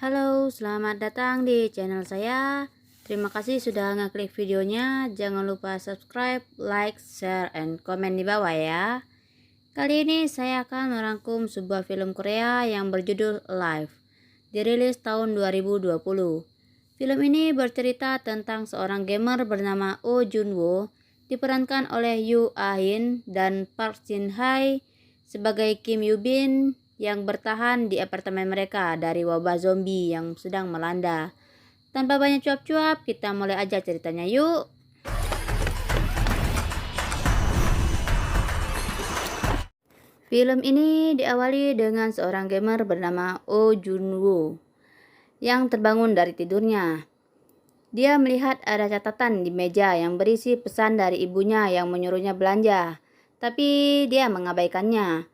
Halo, selamat datang di channel saya. Terima kasih sudah ngeklik videonya. Jangan lupa subscribe, like, share, and komen di bawah ya. Kali ini saya akan merangkum sebuah film Korea yang berjudul Alive, dirilis tahun 2020. Film ini bercerita tentang seorang gamer bernama Oh Junwoo, diperankan oleh Yoo Ah-in dan Park Shin-hye sebagai Kim Yoo-bin yang bertahan di apartemen mereka dari wabah zombie yang sedang melanda. Tanpa banyak cuap-cuap, kita mulai aja ceritanya yuk. Film ini diawali dengan seorang gamer bernama Oh Junwoo yang terbangun dari tidurnya. Dia melihat ada catatan di meja yang berisi pesan dari ibunya yang menyuruhnya belanja, tapi dia mengabaikannya.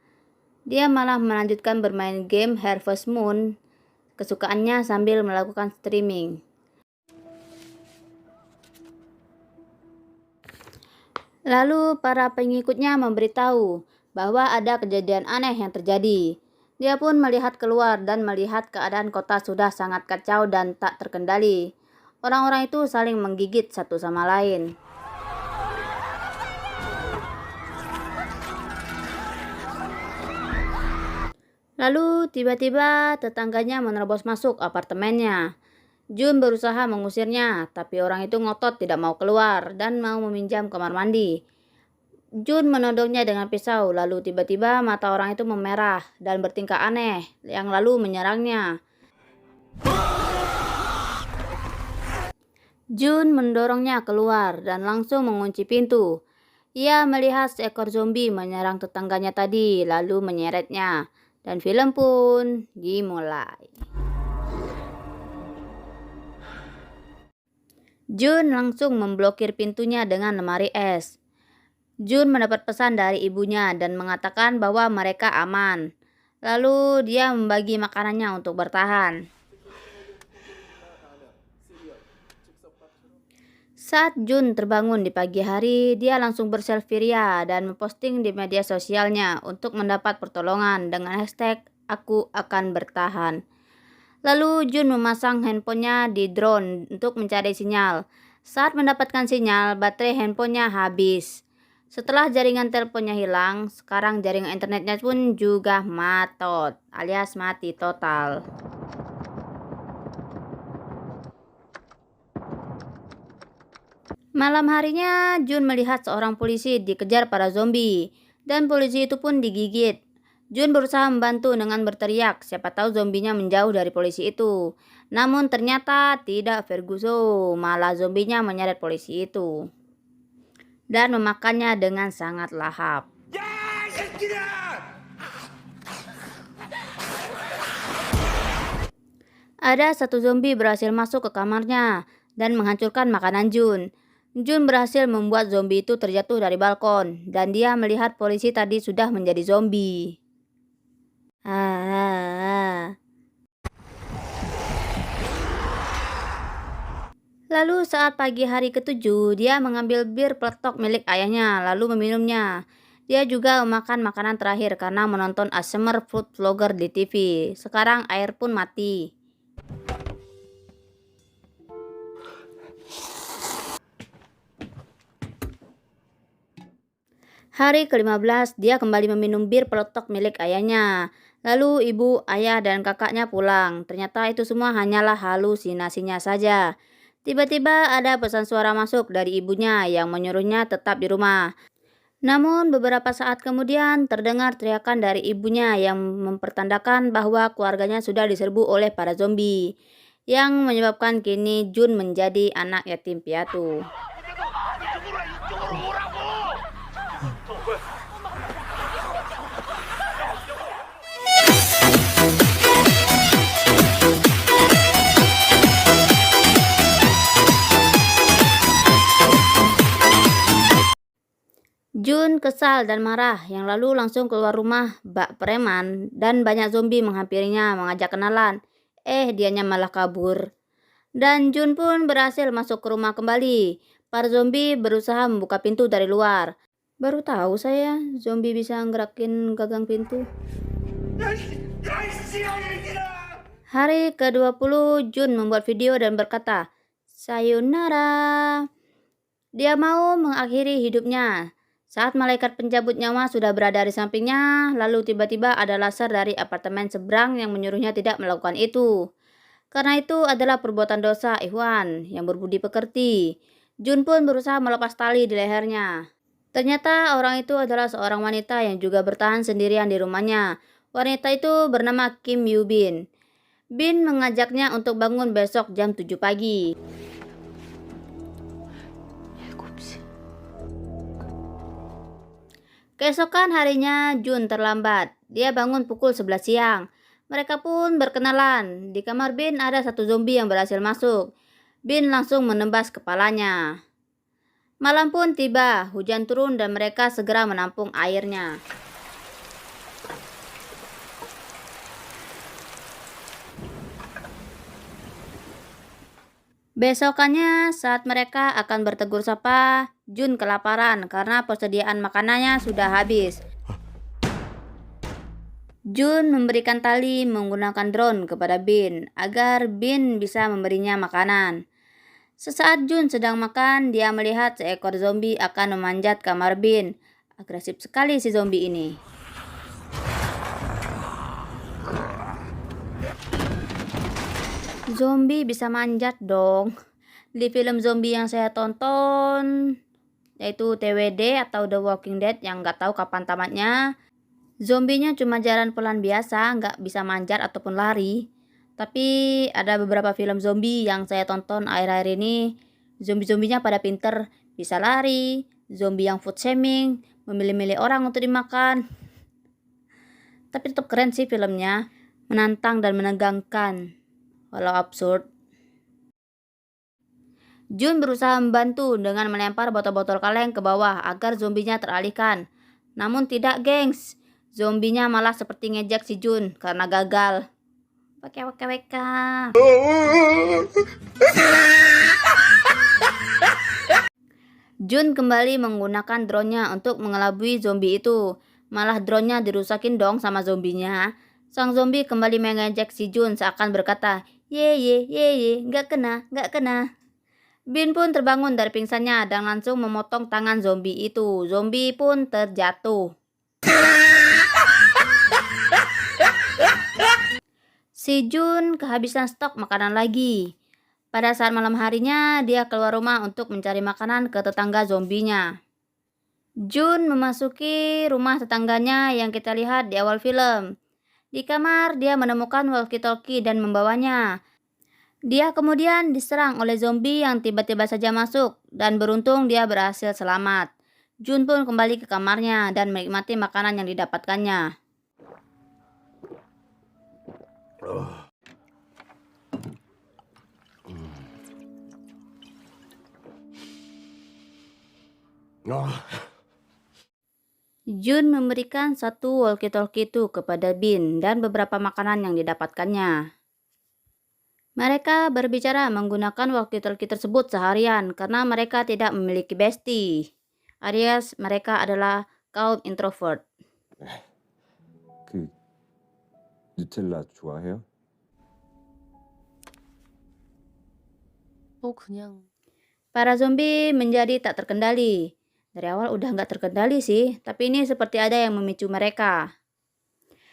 Dia malah melanjutkan bermain game Harvest Moon kesukaannya sambil melakukan streaming. Lalu para pengikutnya memberitahu bahwa ada kejadian aneh yang terjadi. Dia pun melihat keluar dan melihat keadaan kota sudah sangat kacau dan tak terkendali. Orang-orang itu saling menggigit satu sama lain. Lalu tiba-tiba tetangganya menerobos masuk apartemennya. Jun berusaha mengusirnya, tapi orang itu ngotot tidak mau keluar dan mau meminjam kamar mandi. Jun menodongnya dengan pisau, lalu tiba-tiba mata orang itu memerah dan bertingkah aneh, yang lalu menyerangnya. Jun mendorongnya keluar dan langsung mengunci pintu. Ia melihat seekor zombie menyerang tetangganya tadi, lalu menyeretnya. Dan film pun dimulai. Jun langsung memblokir pintunya dengan lemari es. Jun mendapat pesan dari ibunya dan mengatakan bahwa mereka aman. Lalu dia membagi makanannya untuk bertahan. Saat Jun terbangun di pagi hari, dia langsung berselfie ria dan memposting di media sosialnya untuk mendapat pertolongan dengan hashtag "Aku akan bertahan". Lalu Jun memasang handphonenya di drone untuk mencari sinyal. Saat mendapatkan sinyal, baterai handphonenya habis. Setelah jaringan teleponnya hilang, sekarang jaringan internetnya pun juga matot, alias mati total. Malam harinya, Jun melihat seorang polisi dikejar para zombie, dan polisi itu pun digigit. Jun berusaha membantu dengan berteriak, siapa tahu zombinya menjauh dari polisi itu. Namun ternyata tidak Ferguson, malah zombinya menyeret polisi itu dan memakannya dengan sangat lahap. Ada satu zombie berhasil masuk ke kamarnya dan menghancurkan makanan Jun. Jun berhasil membuat zombie itu terjatuh dari balkon dan dia melihat polisi tadi sudah menjadi zombie. Lalu saat pagi hari ketujuh, dia mengambil bir peletok milik ayahnya lalu meminumnya. Dia juga memakan makanan terakhir karena menonton ASMR food vlogger di TV. Sekarang air pun mati. Hari ke-15, dia kembali meminum bir peletok milik ayahnya. Lalu ibu, ayah, dan kakaknya pulang. Ternyata itu semua hanyalah halusinasinya saja. Tiba-tiba ada pesan suara masuk dari ibunya yang menyuruhnya tetap di rumah. Namun beberapa saat kemudian terdengar teriakan dari ibunya yang mempertandakan bahwa keluarganya sudah diserbu oleh para zombie. Yang menyebabkan kini Jun menjadi anak yatim piatu. Jun kesal dan marah, yang lalu langsung keluar rumah bak preman dan banyak zombie menghampirinya mengajak kenalan. Dianya malah kabur. Dan Jun pun berhasil masuk ke rumah kembali. Para zombie berusaha membuka pintu dari luar. Baru tahu saya zombie bisa ngerakin gagang pintu. Hari ke-20, Jun membuat video dan berkata, "Sayonara." Dia mau mengakhiri hidupnya. Saat malaikat pencabut nyawa sudah berada di sampingnya, lalu tiba-tiba ada laser dari apartemen seberang yang menyuruhnya tidak melakukan itu. Karena itu adalah perbuatan dosa Ikhwan yang berbudi pekerti. Jun pun berusaha melepas tali di lehernya. Ternyata orang itu adalah seorang wanita yang juga bertahan sendirian di rumahnya. Wanita itu bernama Kim Yoo Bin. Bin mengajaknya untuk bangun besok jam 7 pagi. Keesokan harinya, Jun terlambat. Dia bangun pukul 11 siang. Mereka pun berkenalan. Di kamar Bin ada satu zombie yang berhasil masuk. Bin langsung menembas kepalanya. Malam pun tiba, hujan turun dan mereka segera menampung airnya. Besokannya, saat mereka akan bertegur sapa, Jun kelaparan karena persediaan makanannya sudah habis. Jun memberikan tali menggunakan drone kepada Bin agar Bin bisa memberinya makanan. Sesaat Jun sedang makan, dia melihat seekor zombie akan memanjat kamar Bin. Agresif sekali si zombie ini. Zombie bisa manjat dong. Di film zombie yang saya tonton, yaitu TWD atau The Walking Dead yang nggak tahu kapan tamatnya, zombinya cuma jalan pelan biasa, nggak bisa manjat ataupun lari. Tapi ada beberapa film zombie yang saya tonton akhir-akhir ini, zombie-zombinya pada pinter, bisa lari, zombie yang food shaming, memilih-milih orang untuk dimakan. Tapi tetap keren sih filmnya, menantang dan menegangkan, walau absurd. Jun berusaha membantu dengan melempar botol-botol kaleng ke bawah agar zombinya teralihkan. Namun tidak, gengs. Zombinya malah seperti ngejek si Jun karena gagal. WKWK. Jun kembali menggunakan drone-nya untuk mengelabui zombie itu. Malah drone-nya dirusakin dong sama zombinya. Sang zombie kembali mengejek si Jun seakan berkata, ye, nggak kena. Bin pun terbangun dari pingsannya dan langsung memotong tangan zombie itu. Zombie pun terjatuh. Si Jun kehabisan stok makanan lagi. Pada saat malam harinya, dia keluar rumah untuk mencari makanan ke tetangga zombinya. Jun memasuki rumah tetangganya yang kita lihat di awal film. Di kamar, dia menemukan walkie-talkie dan membawanya. Dia kemudian diserang oleh zombie yang tiba-tiba saja masuk dan beruntung dia berhasil selamat. Jun pun kembali ke kamarnya dan menikmati makanan yang didapatkannya. Jun memberikan satu walkie-talkie itu kepada Bin dan beberapa makanan yang didapatkannya. Mereka berbicara menggunakan walkie-talkie tersebut seharian karena mereka tidak memiliki bestie, alias mereka adalah kaum introvert. 그 누텔라 좋아해요? 그냥 Para zombie menjadi tak terkendali. Dari awal udah nggak terkendali sih, tapi ini seperti ada yang memicu mereka.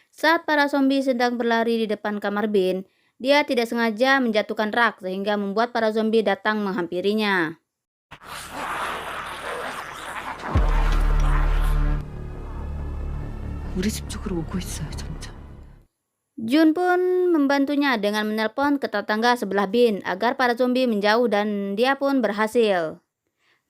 Saat para zombie sedang berlari di depan kamar Bin, dia tidak sengaja menjatuhkan rak sehingga membuat para zombie datang menghampirinya. 우리 집 쪽으로 오고 있어요, 점점. Jun pun membantunya dengan menelpon ke tetangga sebelah Bin agar para zombie menjauh dan dia pun berhasil.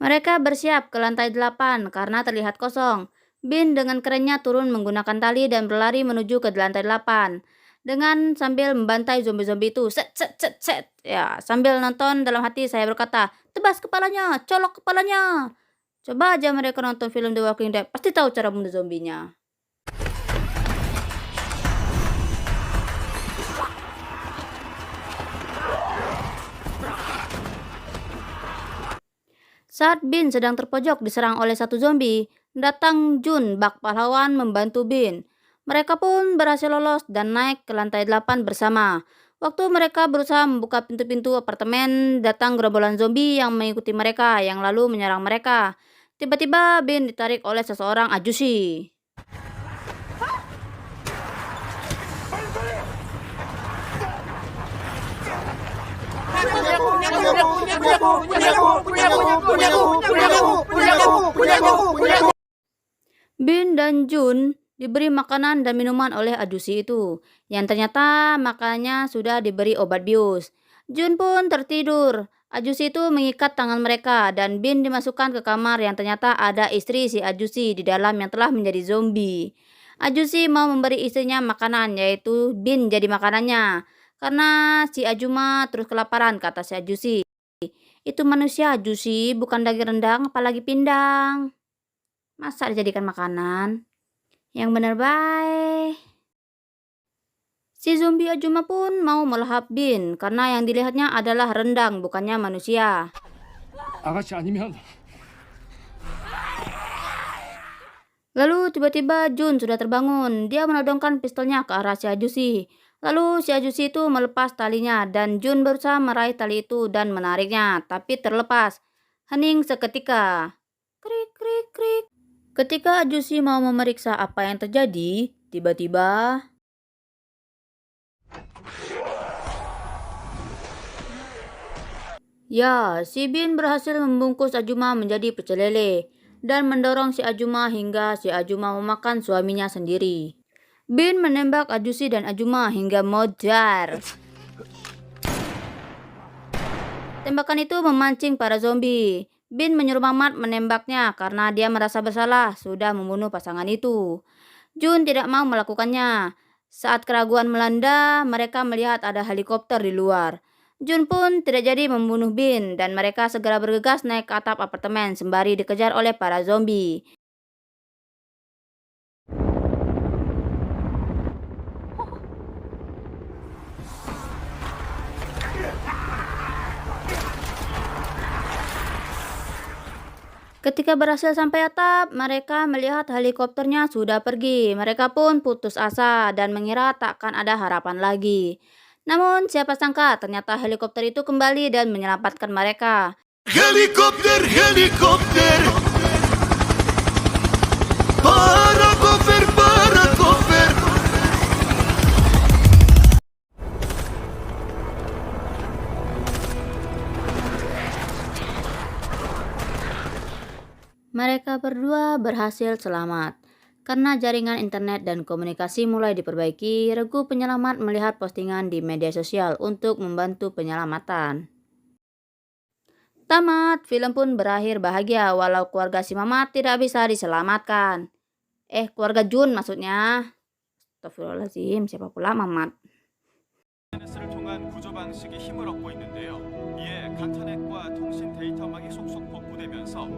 Mereka bersiap ke lantai 8 karena terlihat kosong. Bin dengan kerennya turun menggunakan tali dan berlari menuju ke lantai 8. Dengan sambil membantai zombie-zombie itu. Set. Ya, sambil nonton dalam hati saya berkata, tebas kepalanya, colok kepalanya. Coba aja mereka nonton film The Walking Dead, pasti tahu cara bunuh zombinya. Saat Bin sedang terpojok diserang oleh satu zombie, datang Jun, bak pahlawan, membantu Bin. Mereka pun berhasil lolos dan naik ke lantai 8 bersama. Waktu mereka berusaha membuka pintu-pintu apartemen, datang gerombolan zombie yang mengikuti mereka, yang lalu menyerang mereka. Tiba-tiba Bin ditarik oleh seseorang ajusi. Bin dan Jun diberi makanan dan minuman oleh ajusi itu, yang ternyata makanannya sudah diberi obat bius. Jun pun tertidur. Ajusi itu mengikat tangan mereka dan Bin dimasukkan ke kamar yang ternyata ada istri si ajusi di dalam yang telah menjadi zombie. Ajusi mau memberi istrinya makanan, yaitu Bin jadi makanannya. Karena si Ajuma terus kelaparan, kata si ajusi. Itu manusia ajusi, bukan daging rendang apalagi pindang. Masa dijadikan makanan? Yang bener baik. Si zombie Ajuma pun mau melahap Bin karena yang dilihatnya adalah rendang bukannya manusia. 아가씨 아니면 Lalu tiba-tiba Jun sudah terbangun. Dia menodongkan pistolnya ke arah si ajusi. Lalu si ajusi itu melepas talinya dan Jun berusaha meraih tali itu dan menariknya, tapi terlepas. Hening seketika. Krik krik krik. Ketika ajusi mau memeriksa apa yang terjadi, tiba-tiba ya, si Bin berhasil membungkus Ajuma menjadi pecel lele dan mendorong si Ajuma hingga si Ajuma memakan suaminya sendiri. Bin menembak ajusi dan Ajuma hingga modar. Tembakan itu memancing para zombie. Bin menyuruh Mamat menembaknya karena dia merasa bersalah sudah membunuh pasangan itu. Jun tidak mau melakukannya. Saat keraguan melanda, mereka melihat ada helikopter di luar. Jun pun tidak jadi membunuh Bin dan mereka segera bergegas naik ke atap apartemen sembari dikejar oleh para zombie. Ketika berhasil sampai atap, mereka melihat helikopternya sudah pergi. Mereka pun putus asa dan mengira takkan ada harapan lagi. Namun siapa sangka ternyata helikopter itu kembali dan menyelamatkan mereka. Helikopter, helikopter. Para koper, para koper. Mereka berdua berhasil selamat. Karena jaringan internet dan komunikasi mulai diperbaiki, regu penyelamat melihat postingan di media sosial untuk membantu penyelamatan. Tamat, film pun berakhir bahagia walau keluarga si Mamat tidak bisa diselamatkan. Keluarga Jun maksudnya. Astagfirullahaladzim, siapa pula Mamat? SNS를 통한 구조 방식이 힘을 얻고 있는데요. 이에 간터넷과 통신 데이터망이 속속 복구되면서